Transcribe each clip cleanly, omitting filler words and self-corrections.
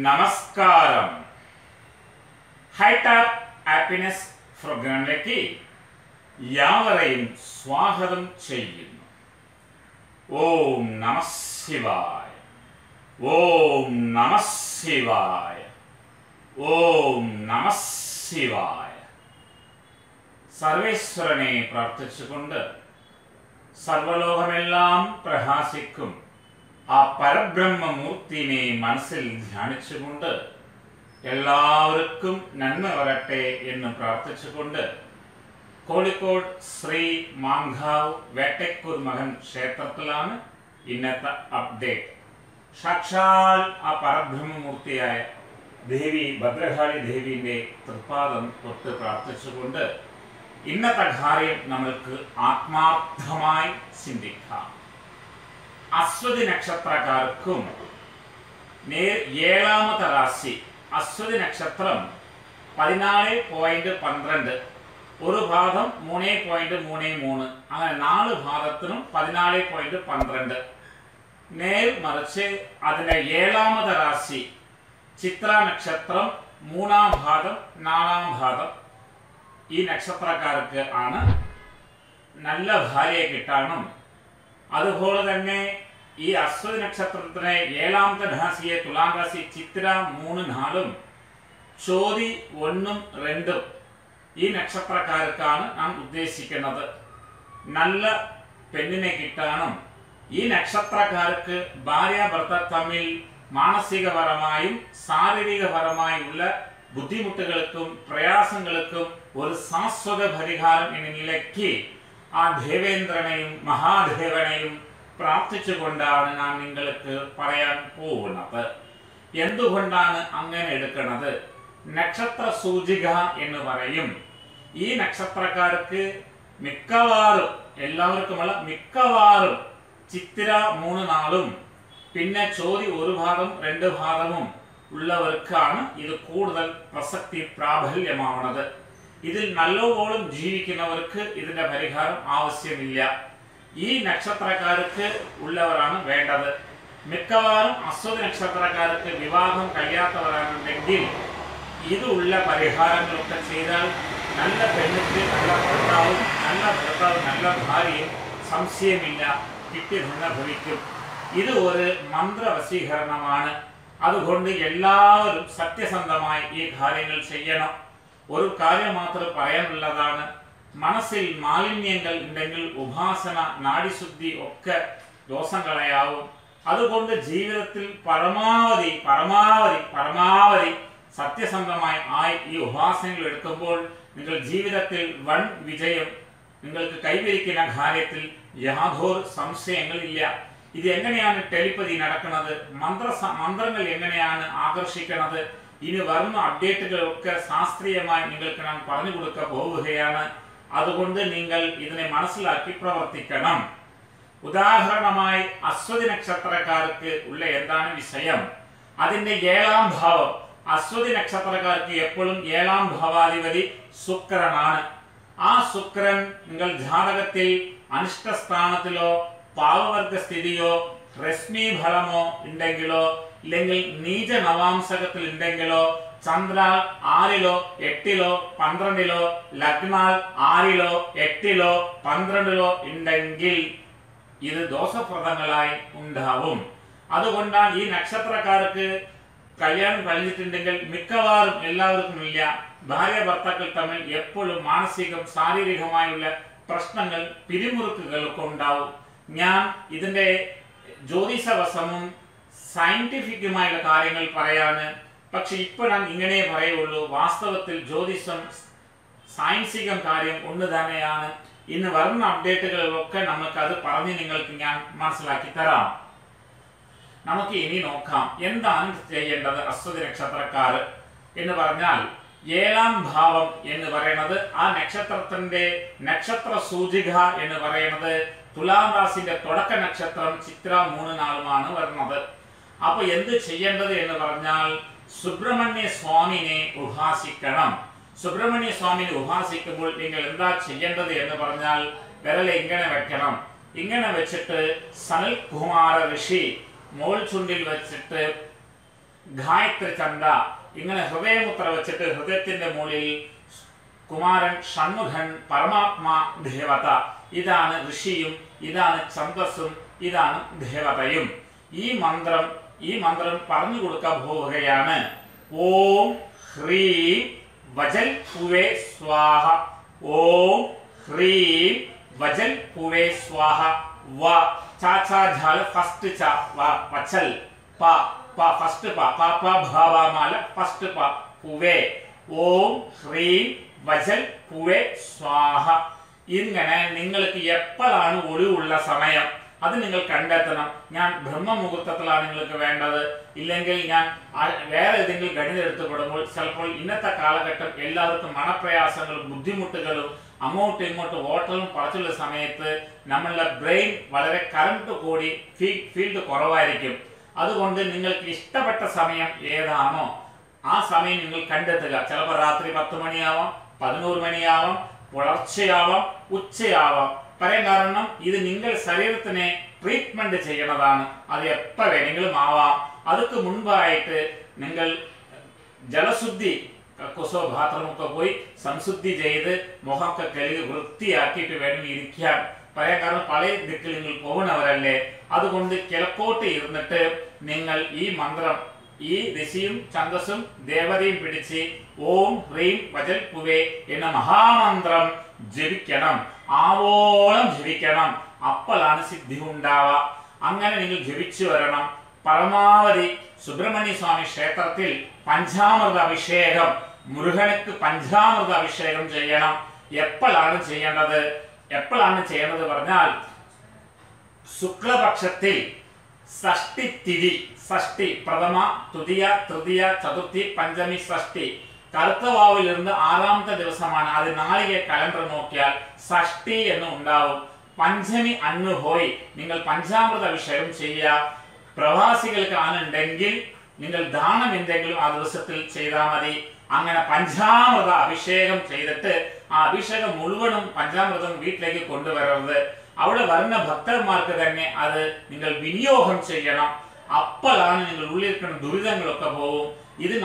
നമസ്കാരം. ഹൈടാപ്പ് ഹാപ്പിനെസ് പ്രോഗ്രാമിലേക്ക് യാവരെയും സ്വാഗതം ചെയ്യുന്നു. ഓം നമഃ ശിവായ, ഓം നമഃ ശിവായ, ഓം നമഃ ശിവായ. സർവേശ്വരനെ പ്രാർത്ഥിച്ചുകൊണ്ട് സർവലോകമെല്ലാം പ്രകാശിക്കും ആ പരബ്രഹ്മമൂർത്തിനെ മനസ്സിൽ ധ്യാനിച്ചുകൊണ്ട് എല്ലാവർക്കും നന്മ വരട്ടെ എന്ന് പ്രാർത്ഥിച്ചുകൊണ്ട് കോഴിക്കോട് ശ്രീ മാങ്കാവ് വേട്ടക്കൂർ മകൻ ക്ഷേത്രത്തിലാണ് ഇന്നത്തെ അപ്ഡേറ്റ്. സാക്ഷാൽ ആ പരബ്രഹ്മമൂർത്തിയായ ദേവി ഭദ്രകാളി ദേവിയുടെ തൃപ്പാദം തൊട്ട് പ്രാർത്ഥിച്ചുകൊണ്ട് ഇന്നത്തെ കാര്യം നമ്മൾക്ക് ആത്മാർത്ഥമായി ചിന്തിക്കാം. അശ്വതി നക്ഷത്രക്കാർക്കും ഏഴാമത്തെ രാശി അശ്വതി നക്ഷത്രം 14.12 ഒരു ഭാഗം 3.33 അങ്ങനെ 4 ഭാഗത്തിനും 14.12. നേർ മറിച്ച് അതിൻ്റെ ഏഴാമത്തെ രാശി ചിത്ര നക്ഷത്രം 3-ാം ഭാഗം 4-ാം ഭാഗം ഈ നക്ഷത്രക്കാർക്ക് ആണ് നല്ല ഭാര്യയെ കിട്ടാനും അതുപോലെ തന്നെ ഈ അശ്വതി നക്ഷത്രത്തിന് ഏഴാമത്തെ രാശിയെ തുലാം രാശി ചിത്ര 3-4 ചോതി 1-2 ഈ നക്ഷത്രക്കാർക്കാണ് നാം ഉദ്ദേശിക്കുന്നത്. നല്ല പെണ്ണിനെ കിട്ടാനും ഈ നക്ഷത്രക്കാർക്ക് ഭാര്യ ഭർത്താവ് തമ്മിൽ മാനസികപരമായും ശാരീരികപരമായുള്ള ബുദ്ധിമുട്ടുകൾക്കും പ്രയാസങ്ങൾക്കും ഒരു ശാശ്വത പരിഹാരം എന്ന നിലയ്ക്ക് ആ ദേവേന്ദ്രനെയും മഹാദേവനെയും പ്രാർത്ഥിച്ചുകൊണ്ടാണ് ഞാൻ നിങ്ങൾക്ക് പറയാൻ പോകുന്നത്. എന്തുകൊണ്ടാണ് അങ്ങനെ എടുക്കുന്നത്? നക്ഷത്ര സൂചിക എന്ന് പറയും. ഈ നക്ഷത്രക്കാർക്ക് മിക്കവാറും എല്ലാവർക്കുമുള്ള മിക്കവാറും ചിത്തിര 3-4 പിന്നെ ചോതി 1 ഭാഗം 2 ഭാഗവും ഉള്ളവർക്കാണ് ഇത് കൂടുതൽ പ്രസക്തി പ്രാബല്യമാവുന്നത്. ഇതിൽ നല്ലോണം ജീവിക്കുന്നവർക്ക് ഇതിന്റെ പരിഹാരം ആവശ്യമില്ല. ഈ നക്ഷത്രക്കാർക്ക് ഉള്ളവരാണ് വേണ്ടത്. മിക്കവാറും അശ്വതി നക്ഷത്രക്കാർക്ക് വിവാഹം കഴിയാത്തവരാണെന്നുണ്ടെങ്കിൽ ഇതുള്ള പരിഹാരങ്ങളൊക്കെ ചെയ്താൽ നല്ല പെണ്ണിക്ക് നല്ല ഭർത്താവും നല്ല ഭാര്യയും സംശയമില്ല കിട്ടി തന്നെ ഭവിക്കും. ഇത് ഒരു മന്ത്രവശീകരണമാണ്. അതുകൊണ്ട് എല്ലാവരും സത്യസന്ധമായി ഈ കാര്യങ്ങൾ ചെയ്യണം. ഒരു കാര്യം മാത്രം പറയാനുള്ളതാണ്, മനസ്സിൽ മാലിന്യങ്ങൾ ഉണ്ടെങ്കിൽ ഉപാസന നാഡിശുദ്ധി ഒക്കെ ദോഷം കളയാവും. അതുകൊണ്ട് ജീവിതത്തിൽ പരമാവധി പരമാവധി പരമാവധി സത്യസന്ധമായി ഈ ഉപാസനകൾ എടുക്കുമ്പോൾ നിങ്ങൾ ജീവിതത്തിൽ വൻ വിജയം നിങ്ങൾക്ക് കൈവരിക്കുന്ന കാര്യത്തിൽ യാതൊരു സംശയങ്ങളില്ല. ഇത് എങ്ങനെയാണ് ടെലിപ്പതി നടക്കുന്നത്, മന്ത്രങ്ങൾ എങ്ങനെയാണ് ആകർഷിക്കുന്നത്, ഇനി വരുന്ന അപ്ഡേറ്റുകളൊക്കെ ശാസ്ത്രീയമായി നിങ്ങൾക്ക് ഞാൻ പറഞ്ഞു കൊടുക്കാൻ പോവുകയാണ്. അതുകൊണ്ട് നിങ്ങൾ ഇതിനെ മനസ്സിലാക്കി പ്രവർത്തിക്കണം. ഉദാഹരണമായി അശ്വതി നക്ഷത്രക്കാർക്ക് ഉള്ള എന്താണ് വിഷയം? അതിന്റെ 7-ാം ഭാവം. അശ്വതി നക്ഷത്രക്കാർക്ക് എപ്പോഴും 7-ാം ഭാവാധിപതി ശുക്രനാണ്. ആ ശുക്രൻ നിങ്ങൾ ജാതകത്തിൽ അനിഷ്ടസ്ഥാനത്തിലോ പാവവർഗ സ്ഥിതിയോ രശ്മി ഫലമോ ഉണ്ടെങ്കിലോ ഇല്ലെങ്കിൽ നീച നവാംശകത്തിൽ ഉണ്ടെങ്കിലോ ചന്ദ്രാൽ 6-ലോ 8-ലോ 12-ലോ ലഗ്നാൽ 6-ലോ 8-ലോ 12-ലോ ഉണ്ടെങ്കിൽ ഇത് ദോഷപ്രദങ്ങളായി ഉണ്ടാവും. അതുകൊണ്ടാണ് ഈ നക്ഷത്രക്കാർക്ക് കല്യാണം കഴിഞ്ഞിട്ടുണ്ടെങ്കിൽ മിക്കവാറും എല്ലാവർക്കും ഇല്ല. ഭാര്യ ഭർത്താക്കൾ തമ്മിൽ എപ്പോഴും മാനസികം ശാരീരികമായുള്ള പ്രശ്നങ്ങൾ പിരിമുറുക്കുകളൊക്കെ ഉണ്ടാവും. ഞാൻ ഇതിന്റെ ജ്യോതിഷവശവും സയന്റിഫിക്കുമായുള്ള കാര്യങ്ങൾ പറയാണ്. പക്ഷെ ഇപ്പൊ ഞാൻ ഇങ്ങനെ പറയുള്ളൂ. വാസ്തവത്തിൽ ജ്യോതിഷം സയൻസികം കാര്യം ഒന്ന് തന്നെയാണ്. ഇന്ന് വരുന്ന അപ്ഡേറ്റുകളിലൊക്കെ നമുക്ക് അത് പറഞ്ഞ് നിങ്ങൾക്ക് ഞാൻ മനസ്സിലാക്കി തരാം. നമുക്ക് ഇനി നോക്കാം എന്താണ് ചെയ്യേണ്ടത്. അശ്വതി നക്ഷത്രക്കാർ എന്ന് പറഞ്ഞാൽ 7-ാം ഭാവം എന്ന് പറയുന്നത് ആ നക്ഷത്രത്തിന്റെ നക്ഷത്ര സൂചിക എന്ന് പറയുന്നത് തുലാം രാശിന്റെ തുടക്ക നക്ഷത്രം ചിത്ര 3-4 വരുന്നത്. അപ്പൊ എന്ത് ചെയ്യേണ്ടത് എന്ന് പറഞ്ഞാൽ സുബ്രഹ്മണ്യ സ്വാമിനെ ഉപാസിക്കണം. സുബ്രഹ്മണ്യ സ്വാമിനെ ഉപാസിക്കുമ്പോൾ നിങ്ങൾ എന്താ ചെയ്യേണ്ടത് എന്ന് പറഞ്ഞാൽ വിരൽ ഇങ്ങനെ വെക്കണം. ഇങ്ങനെ വെച്ചിട്ട് സനൽകുമാര ഋഷി മോൾ ചുണ്ടിൽ വെച്ചിട്ട് ഗായത്രി ചന്ത. ഇങ്ങനെ ഹൃദയമുദ്ര വെച്ചിട്ട് ഹൃദയത്തിന്റെ മുകളിൽ കുമാരൻ, ഷൺമുഖൻ, പരമാത്മാ, ദേവത. ഇതാണ് ഋഷിയും, ഇതാണ് ഛന്ദസ്സും, ഇതാണ് ദേവതയും. ഈ മന്ത്രം പറഞ്ഞു കൊടുക്കാൻ പോവുകയാണ്. ഓം ഹ്രീം വജൽ പുവേ സ്വാഹ. ഓം ഹ്രീം വജൽ പുവേ സ്വാഹ. വ ചാ ചാ ഝാല ഫസ്റ്റ് ച വ വച്ചൽ. പ പ ഫസ്റ്റ് പ പ പ ഭാവമാല ഫസ്റ്റ് പ പുവേ. ഓം ഹ്രീം വജൽ പുവേ സ്വാഹ. ഇങ്ങനെ നിങ്ങൾക്ക് എപ്പോഴാണ് ഒഴിവുള്ള സമയം അത് നിങ്ങൾ കണ്ടെത്തണം. ഞാൻ ബ്രഹ്മമുഹൂർത്തത്തിലാണ് നിങ്ങൾക്ക് വേണ്ടത്, ഇല്ലെങ്കിൽ ഞാൻ വേറെ ഏതെങ്കിലും ഗണിതം എടുത്തുപെടുമ്പോൾ ചിലപ്പോൾ ഇന്നത്തെ കാലഘട്ടം എല്ലാവർക്കും മണപ്രയാസങ്ങളും ബുദ്ധിമുട്ടുകളും അങ്ങോട്ടും ഇങ്ങോട്ടും ഓട്ടവും പറച്ചുള്ള സമയത്ത് നമ്മളുടെ ബ്രെയിൻ വളരെ കറണ്ട് കൂടി ഫീൽഡ് കുറവായിരിക്കും. അതുകൊണ്ട് നിങ്ങൾക്ക് ഇഷ്ടപ്പെട്ട സമയം ഏതാണോ ആ സമയം നിങ്ങൾ കണ്ടെത്തുക. ചിലപ്പോൾ രാത്രി 10 മണിയാവാം, 11 മണിയാവാം, പുലർച്ചയാവാം, ഉച്ചയാവാം. പറയാൻ കാരണം ഇത് നിങ്ങൾ ശരീരത്തിനെ ട്രീറ്റ്മെന്റ് ചെയ്യണതാണ്. അത് എപ്പോൾ വേണമെങ്കിലും ആവാം. അതൊക്കെ മുൻപായിട്ട് നിങ്ങൾ ജലശുദ്ധി കക്കൂസോ ബാത്റൂമൊക്കെ പോയി സംശുദ്ധി ചെയ്ത് മുഖമൊക്കെ കഴുകി വൃത്തിയാക്കിയിട്ട് വേണം ഇരിക്കാൻ. പറയാൻ കാരണം പഴയ ദിക്കിൽ നിങ്ങൾ പോകുന്നവരല്ലേ. അതുകൊണ്ട് കിഴക്കോട്ട് ഇരുന്നിട്ട് നിങ്ങൾ ഈ മന്ത്രം, ഈ ദിശയും ഛന്ദസ്സും ദേവതയും പിടിച്ച് ഓം ഹ്രീം വജൽ പുവേ എന്ന മഹാമന്ത്രം ജപിക്കണം. ആവോളം ജപിക്കണം. അപ്പോഴാണ് സിദ്ധി ഉണ്ടാവുക. അങ്ങനെ നിങ്ങൾ ജപിച്ചു വരണം. പരമാവധി സുബ്രഹ്മണ്യ സ്വാമി ക്ഷേത്രത്തിൽ പഞ്ചാമൃത അഭിഷേകം, മുരുകനുക്ക് പഞ്ചാമൃത അഭിഷേകം ചെയ്യണം. എപ്പോഴാണ് ചെയ്യേണ്ടത് പറഞ്ഞാൽ ശുക്ലപക്ഷത്തിൽ ഷഷ്ടി തിഥി, ഷഷ്ടി പ്രഥമ, തുതിയ, തൃതീയ, ചതുർത്ഥി, പഞ്ചമി, ഷഷ്ടി, കറുത്തവാവിലിരുന്ന് 6ാമത്തെ ദിവസമാണ്. അത് നാളികെ കലണ്ടർ നോക്കിയാൽ ഷഷ്ടി എന്ന് ഉണ്ടാവും. പഞ്ചമി അന്ന് പോയി നിങ്ങൾ പഞ്ചാമൃത അഭിഷേകം ചെയ്യുക. പ്രവാസികൾക്ക് ആണെന്നുണ്ടെങ്കിൽ നിങ്ങൾ ദാനം എന്തെങ്കിലും ആ ദിവസത്തിൽ ചെയ്താൽ മതി. അങ്ങനെ പഞ്ചാമൃത അഭിഷേകം ചെയ്തിട്ട് ആ അഭിഷേകം മുഴുവനും പഞ്ചാമൃതം വീട്ടിലേക്ക് കൊണ്ടുവരരുത്. അവിടെ വരുന്ന ഭക്തന്മാർക്ക് തന്നെ അത് നിങ്ങൾ വിനിയോഗം ചെയ്യണം. അപ്പോഴാണ് നിങ്ങൾ ഉള്ളിലിരിക്കുന്ന ദുരിതങ്ങളൊക്കെ പോകും. ഇത്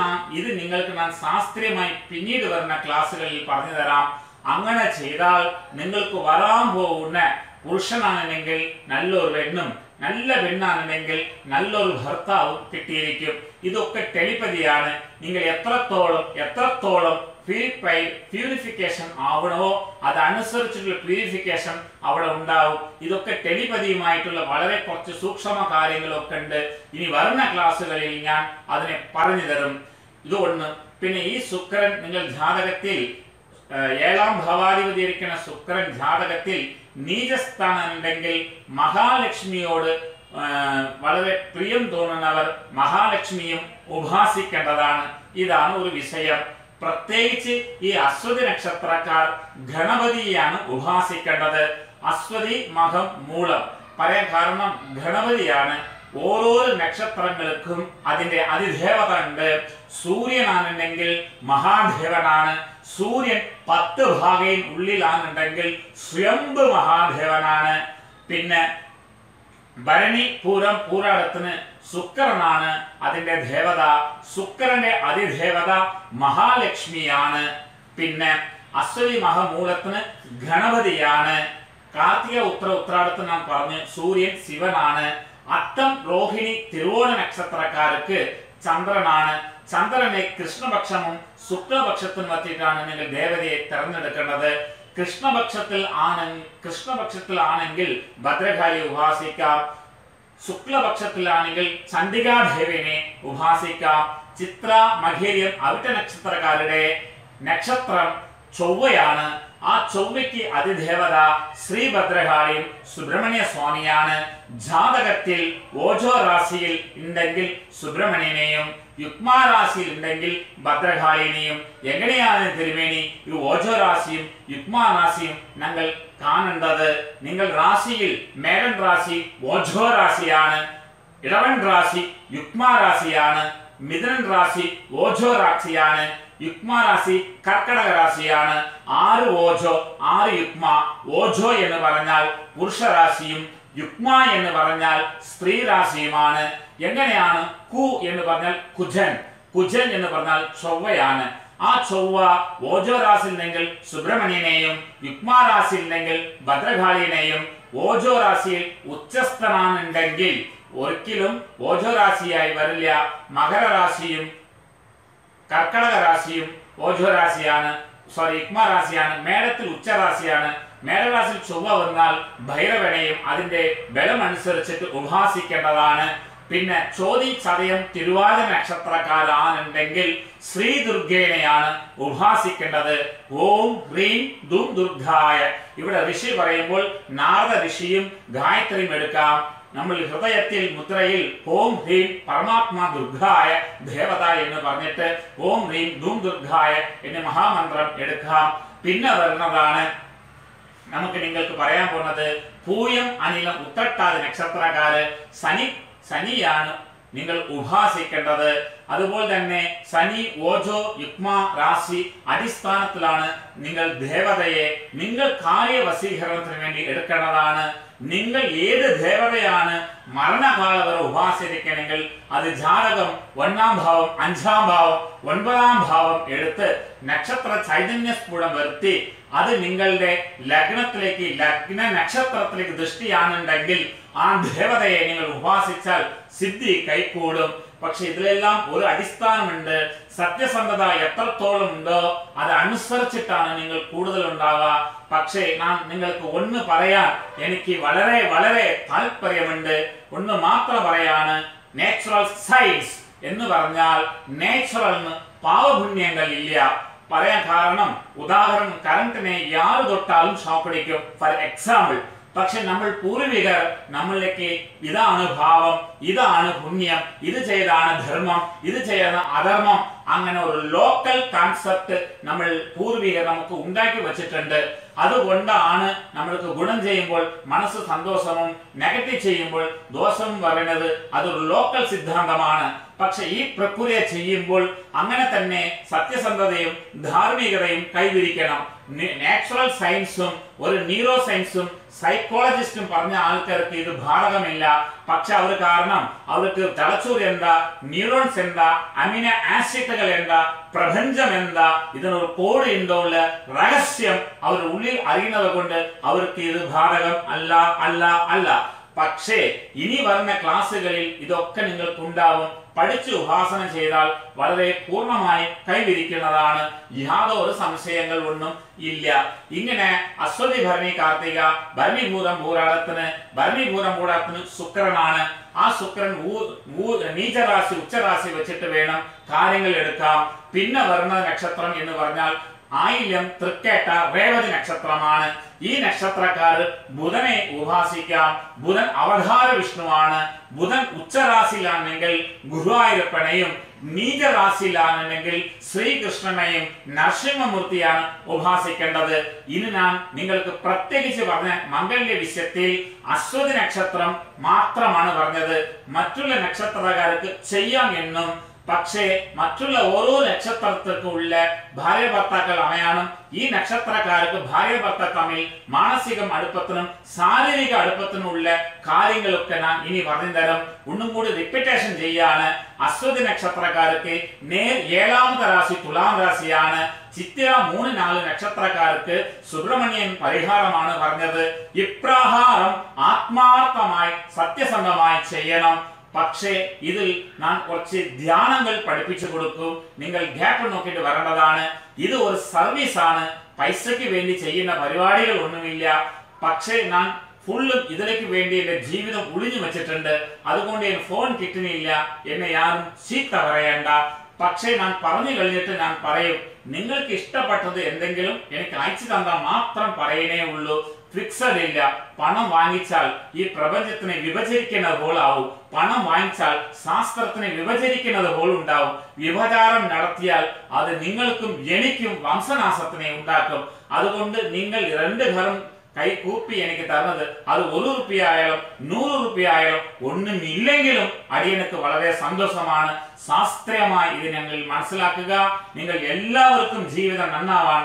നിങ്ങൾക്ക് ഞാൻ ശാസ്ത്രീയമായി പിന്നീട് വരുന്ന ക്ലാസ്സുകളിൽ പറഞ്ഞു തരാം. അങ്ങനെ ചെയ്താൽ നിങ്ങൾക്ക് വരാൻ പോകുന്ന പുരുഷനാണെങ്കിൽ നല്ലൊരു പെണ്ണും, നല്ല പെണ്ണാണെങ്കിൽ നല്ലൊരു ഭർത്താവും കിട്ടിയിരിക്കും. ഇതൊക്കെ ടെലിപ്പതിയാണ്. നിങ്ങൾ എത്രത്തോളം പ്യൂരിഫിക്കേഷൻ ആവണമോ അതനുസരിച്ചുള്ള പ്യൂരിഫിക്കേഷൻ അവിടെ ഉണ്ടാവും. ഇതൊക്കെ ടെലിപ്പതിയുമായിട്ടുള്ള വളരെ കുറച്ച് സൂക്ഷ്മ കാര്യങ്ങളൊക്കെ ഉണ്ട്. ഇനി വരുന്ന ക്ലാസ്സുകളിൽ ഞാൻ അതിനെ പറഞ്ഞു തരും. ഇതുകൊണ്ട് പിന്നെ ഈ ശുക്രൻ നിങ്ങൾ ജാതകത്തിൽ 7ാം ഭാവാധിപതി ഇരിക്കുന്ന ശുക്രൻ ജാതകത്തിൽ നീചസ്ഥാനുണ്ടെങ്കിൽ മഹാലക്ഷ്മിയോട് വളരെ പ്രിയം തോന്നുന്നവർ മഹാലക്ഷ്മിയും ഉപാസിക്കേണ്ടതാണ്. ഇതാണ് ഒരു വിഷയം. പ്രത്യേകിച്ച് ഈ അശ്വതി നക്ഷത്രക്കാർ ഗണപതിയാണ് ഉപാസിക്കേണ്ടത്. അശ്വതി, മകം, മൂലം. പറയാൻ കാരണം ഗണപതിയാണ്. ഓരോരോ നക്ഷത്രങ്ങൾക്കും അതിന്റെ അതിദേവത ഉണ്ട്. സൂര്യനാണെന്നുണ്ടെങ്കിൽ മഹാദേവനാണ്. സൂര്യൻ 10 ഭാഗയും ഉള്ളിലാണെന്നുണ്ടെങ്കിൽ സ്വയംഭു മഹാദേവനാണ്. പിന്നെ ഭരണി, പൂരം, പൂരാടത്തിന് ശുക്രനാണ് അതിന്റെ ദേവത. ശുക്രന്റെ അതിദേവത മഹാലക്ഷ്മിയാണ്. പിന്നെ അശ്വതി മഹമൂലത്തിന് ഗണപതിയാണ്. കാർത്തിക, ഉത്രാടത്തിന് നാം പറഞ്ഞു സൂര്യൻ ശിവനാണ്. അത്തം, രോഹിണി, തിരുവോണ നക്ഷത്രക്കാർക്ക് ചന്ദ്രനാണ്. ചന്ദ്രനെ കൃഷ്ണപക്ഷമും ശുക്ലപക്ഷത്തിനും എത്തിയിട്ടാണ് നിങ്ങൾ ദേവതയെ തെരഞ്ഞെടുക്കേണ്ടത്. കൃഷ്ണപക്ഷത്തിലാണെങ്കിൽ ഭദ്രകാളിയെ ഉപാസിക്കാം. ശുക്ലപക്ഷത്തിലാണെങ്കിൽ ചണ്ഡികാദേവിനെ ഉപാസിക്കാം. ചിത്ര, മകേര്യം, അവിട്ട നക്ഷത്രക്കാരുടെ നക്ഷത്രം ചൊവ്വയാണ്. ആ ചൊവ്വയ്ക്ക് അതിദേവത ശ്രീഭദ്രകാളിയും സുബ്രഹ്മണ്യ സ്വാമിയാണ്. ജാതകത്തിൽ ഓജോ രാശിയിൽ ഉണ്ടെങ്കിൽ സുബ്രഹ്മണ്യനെയും, യുഗ്മാരാശിയിൽ ഉണ്ടെങ്കിൽ ഭദ്രകാളിനെയും. എങ്ങനെയാണ് തിരുമേനി ഈ ഓജോ രാശിയും യുഗ്മാരാശിയും ഞങ്ങൾ കാണേണ്ടത്? നിങ്ങൾ രാശിയിൽ മേടൻ രാശി ഓജോ രാശിയാണ്, ഇടവൻ രാശി യുഗ്മാരാശിയാണ്, മിഥുനൻ രാശി ഓജോ രാശിയാണ്, യുഗ്മാരാശി കർക്കടക രാശിയാണ്. 6 ഓജോ 6 യുഗ്മ. ഓജോ എന്ന് പറഞ്ഞാൽ പുരുഷരാശിയും യുഗ്മ എന്ന് പറഞ്ഞാൽ സ്ത്രീ രാശിയുമാണ്. എങ്ങനെയാണ്? കു എന്ന് പറഞ്ഞാൽ കുജൻ, കുജൻ എന്ന് പറഞ്ഞാൽ ചൊവ്വയാണ്. ആ ചൊവ്വ ഓജോ രാശിയിലെങ്കിൽ സുബ്രഹ്മണ്യനെയും യുഗ്മ രാശിയിലെങ്കിൽ ഭദ്രകാളിയെയും, ഓജോ രാശിയിൽ ഉച്ചസ്ഥനാണെന്നുണ്ടെങ്കിൽ ഒരിക്കലും ഓജോ രാശിയായി വരില്ല. മകരരാശിയും കർക്കടക രാശിയും ഓജോ രാശിയാണ്, യുഗ്മ രാശിയാണ്. മേടത്തിൽ ഉച്ചരാശിയാണ്. മേടരാശിയിൽ ചൊവ്വ വന്നാൽ ഭൈരവനെയും അതിന്റെ ബലമനുസരിച്ചിട്ട് ഉപാസിക്കേണ്ടതാണ്. പിന്നെ ചോതി ചതയം തിരുവാതിര നക്ഷത്രക്കാരാണെന്നുണ്ടെങ്കിൽ ശ്രീ ദുർഗേനെയാണ് ഉപാസിക്കേണ്ടത്. ഓം ഹ്രീം ദും ദുർഗായ. ഇവിടെ ഋഷി പറയുമ്പോൾ നാരദ ഋഷിയും ഗായത്രിയും എടുക്കാം. നമ്മൾ ഹൃദയത്തിൽ മുദ്രയിൽ ഓം ഹ്രീം പരമാത്മാ ദുർഗായ ദേവത എന്ന് പറഞ്ഞിട്ട് ഓം ഹ്രീം ദും ദുർഗായ എന്ന മഹാമന്ത്രം എടുക്കാം. പിന്നെ വരുന്നതാണ് നമുക്ക് നിങ്ങൾക്ക് പറയാൻ പോകുന്നത് പൂയം അനിലം ഉത്രട്ടാതി നക്ഷത്രക്കാര് ശനിയാണ് നിങ്ങൾ ഉപാസിക്കേണ്ടത്. അതുപോലെ തന്നെ ശനി ഓജോ യുഗ്മ രാശി അടിസ്ഥാനത്തിലാണ് നിങ്ങൾ ദേവതയെ നിങ്ങൾ കാര്യവശീകരണത്തിന് വേണ്ടി എടുക്കേണ്ടതാണ്. നിങ്ങൾ ഏത് ദേവതയാണ് മരണകാലം വരെ ഉപാസിക്കണമെങ്കിൽ അത് ജാതകം 1-ാം ഭാവം 5-ാം ഭാവം 9-ാം ഭാവം എടുത്ത് നക്ഷത്ര ചൈതന്യ സ്ഫുടം വരുത്തി അത് നിങ്ങളുടെ ലഗ്നത്തിലേക്ക് ലഗ്ന നക്ഷത്രത്തിലേക്ക് ദൃഷ്ടിയാണെന്നുണ്ടെങ്കിൽ ആ ദേവതയെ നിങ്ങൾ ഉപാസിച്ചാൽ സിദ്ധി കൈകൂടും. പക്ഷെ ഇതിലെല്ലാം ഒരു അടിസ്ഥാനമുണ്ട്. സത്യസന്ധത എത്രത്തോളം ഉണ്ടോ അത് അനുസരിച്ചിട്ടാണ് നിങ്ങൾ കൂടുതൽ ഉണ്ടാവുക. പക്ഷേ ഞാൻ നിങ്ങൾക്ക് ഒന്ന് പറയാൻ എനിക്ക് വളരെ വളരെ താല്പര്യമുണ്ട്. ഒന്ന് മാത്രം പറയാണ്. നാച്ചുറൽ സയൻസ് എന്ന് പറഞ്ഞാൽ നാച്ചുറലിന് പാവപുണ്യങ്ങൾ ഇല്ല. പറയാൻ കാരണം ഉദാഹരണം കറണ്ടിനെ യാറ് തൊട്ടാലും ഷോക്കടിക്കും ഫോർ എക്സാമ്പിൾ. പക്ഷെ നമ്മൾ പൂർവികർ നമ്മളിലേക്ക് ഇതാണ് ഭാവം, ഇതാണ് പുണ്യം, ഇത് ചെയ്താണ് ധർമ്മം, ഇത് ചെയ്താണ് അധർമ്മം, അങ്ങനെ ഒരു ലോക്കൽ കോൺസെപ്റ്റ് നമ്മൾ പൂർവികർ നമുക്ക് ഉണ്ടാക്കി വെച്ചിട്ടുണ്ട്. അതുകൊണ്ടാണ് നമ്മൾക്ക് ഗുണം ചെയ്യുമ്പോൾ മനസ്സ് സന്തോഷവും നെഗറ്റീവ് ചെയ്യുമ്പോൾ ദോഷവും പറയുന്നത് അതൊരു ലോക്കൽ സിദ്ധാന്തമാണ്. പക്ഷെ ഈ പ്രക്രിയ ചെയ്യുമ്പോൾ അങ്ങനെ തന്നെ സത്യസന്ധതയും ധാർമ്മികതയും കൈവരിക്കണം. നാച്ചുറൽ സയൻസും ഒരു ന്യൂറോ സയൻസും സൈക്കോളജിസ്റ്റും പറഞ്ഞ ആൾക്കാർക്ക് ഇത് ബാധകമില്ല. പക്ഷെ അവർ കാരണം അവർക്ക് തലച്ചോർ എന്താ, ന്യൂറോൺസ് എന്താ, അമിനോ ആസിഡുകൾ എന്താ, പ്രപഞ്ചം എന്താ, ഇതിനൊരു കോഡ് ഉണ്ടോ ഉള്ള രഹസ്യം അവർ ഉള്ളിൽ അറിയുന്നത് കൊണ്ട് അവർക്ക് ഇത് ബാധകം അല്ല അല്ല അല്ല. പക്ഷേ ഇനി വരുന്ന ക്ലാസ്സുകളിൽ ഇതൊക്കെ നിങ്ങൾക്ക് ഉണ്ടാവും. പഠിച്ച് ഉപാസന ചെയ്താൽ വളരെ പൂർണ്ണമായി കൈവരിക്കുന്നതാണ്. യാതൊരു സംശയങ്ങൾ ഒന്നും ഇല്ല. ഇങ്ങനെ അശ്വതി ഭരണി കാർത്തിക ഭരണിഭൂതം പൂരാടത്തിന് ശുക്രനാണ്. ആ ശുക്രൻ നീചരാശി ഉച്ചരാശി വെച്ചിട്ട് വേണം കാര്യങ്ങൾ എടുക്കാം. പിന്നെ വരുന്ന നക്ഷത്രം എന്ന് പറഞ്ഞാൽ ആയില്യം തൃക്കേട്ട രേവതി നക്ഷത്രമാണ്. ഈ നക്ഷത്രക്കാർ ബുധനെ ഉപാസിക്കാം. ബുധൻ അവതാര വിഷ്ണുവാണ്. ബുധൻ ഉച്ചരാശിയിലാണെങ്കിൽ ഗുരുവായൂരപ്പനെയും നീചരാശിയിലാണെങ്കിൽ ശ്രീകൃഷ്ണനെയും നരസിംഹമൂർത്തിയാണ് ഉപാസിക്കേണ്ടത്. ഇനി ഞാൻ നിങ്ങൾക്ക് പ്രത്യേകിച്ച് പറഞ്ഞ മംഗല്യ വിഷയത്തിൽ അശ്വതി നക്ഷത്രം മാത്രമാണ് പറഞ്ഞത്. മറ്റുള്ള നക്ഷത്രക്കാർക്ക് ചെയ്യാം എന്നും പക്ഷേ മറ്റുള്ള ഓരോ നക്ഷത്രത്തിനും ഉള്ള ഭാര്യ ഭർത്താക്കൾ അമയാനും ഈ നക്ഷത്രക്കാർക്ക് ഭാര്യ ഭർത്താക്കൾ തമ്മിൽ മാനസിക അടുപ്പത്തിനും ശാരീരിക അടുപ്പത്തിനും ഉള്ള കാര്യങ്ങളൊക്കെ ഞാൻ ഇനി പറഞ്ഞു തരാം. ഒന്നും കൂടി റിപ്പീറ്റേഷൻ ചെയ്യാണ്. അശ്വതി നക്ഷത്രക്കാർക്ക് നേർ 7ാമത്തെ രാശി തുലാം രാശിയാണ്. ചിത്തിര 3-4 നക്ഷത്രക്കാർക്ക് സുബ്രഹ്മണ്യൻ പരിഹാരമാണ് പറഞ്ഞത്. ഇപ്രകാരം ആത്മാർത്ഥമായി സത്യസന്ധമായി ചെയ്യണം. പക്ഷേ ഇതിൽ ഞാൻ കുറച്ച് ധ്യാനങ്ങൾ പഠിപ്പിച്ചു കൊടുക്കും. നിങ്ങൾ ഗ്യാപ്പ് നോക്കിയിട്ട് വരേണ്ടതാണ്. ഇത് ഒരു സർവീസ് ആണ്. പൈസയ്ക്ക് വേണ്ടി ചെയ്യുന്ന പരിപാടികൾ ഒന്നുമില്ല. പക്ഷേ ഞാൻ ഫുള്ളും ഇതിലേക്ക് വേണ്ടി എന്റെ ജീവിതം ഒളിഞ്ഞു വെച്ചിട്ടുണ്ട്. അതുകൊണ്ട് എന്റെ ഫോൺ കിട്ടുന്നില്ല. എന്നെ ആരും ചീത്ത പറയണ്ട. പക്ഷേ ഞാൻ പറഞ്ഞു കഴിഞ്ഞിട്ട് ഞാൻ പറയും, നിങ്ങൾക്ക് ഇഷ്ടപ്പെട്ടത് എന്തെങ്കിലും എനിക്ക് അയച്ചു തന്നാൽ മാത്രം പറയണേ ഉള്ളൂ. ഫിക്സഡ് ഇല്ല. പണം വാങ്ങിച്ചാൽ ഈ പ്രപഞ്ചത്തിനെ വിഭജിക്കുന്നത് പോലാവും. പണം വാങ്ങിച്ചാൽ ശാസ്ത്രത്തിനെ വിഭജിക്കുന്നത് പോലുണ്ടാവും. വിഭചാരം നടത്തിയാൽ അത് നിങ്ങൾക്കും എനിക്കും വംശനാശത്തിനെ ഉണ്ടാക്കും. അതുകൊണ്ട് നിങ്ങൾ 2 ഘരം കൈകൂപ്പി എനിക്ക് തന്നത് അത് 1 രൂപ ആയാലും 100 രൂപ ആയാലും ഒന്നുമില്ലെങ്കിലും അടിയനക്ക് വളരെ സന്തോഷമാണ്. ശാസ്ത്രീയമായി ഇത് ഞങ്ങൾ മനസ്സിലാക്കുക. നിങ്ങൾ എല്ലാവർക്കും ജീവിതം നന്നാവാൻ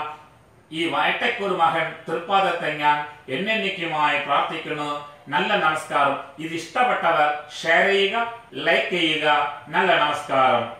ഈ വയറ്റക്കൊരു മകൻ തൃപ്പാദത്തെ ഞാൻ എന്നേക്കുമായി പ്രാർത്ഥിക്കുന്നു. നല്ല നമസ്കാരം. ഇത് ഇഷ്ടപ്പെട്ടവർ ഷെയർ ചെയ്യുക, ലൈക്ക് ചെയ്യുക. നല്ല നമസ്കാരം.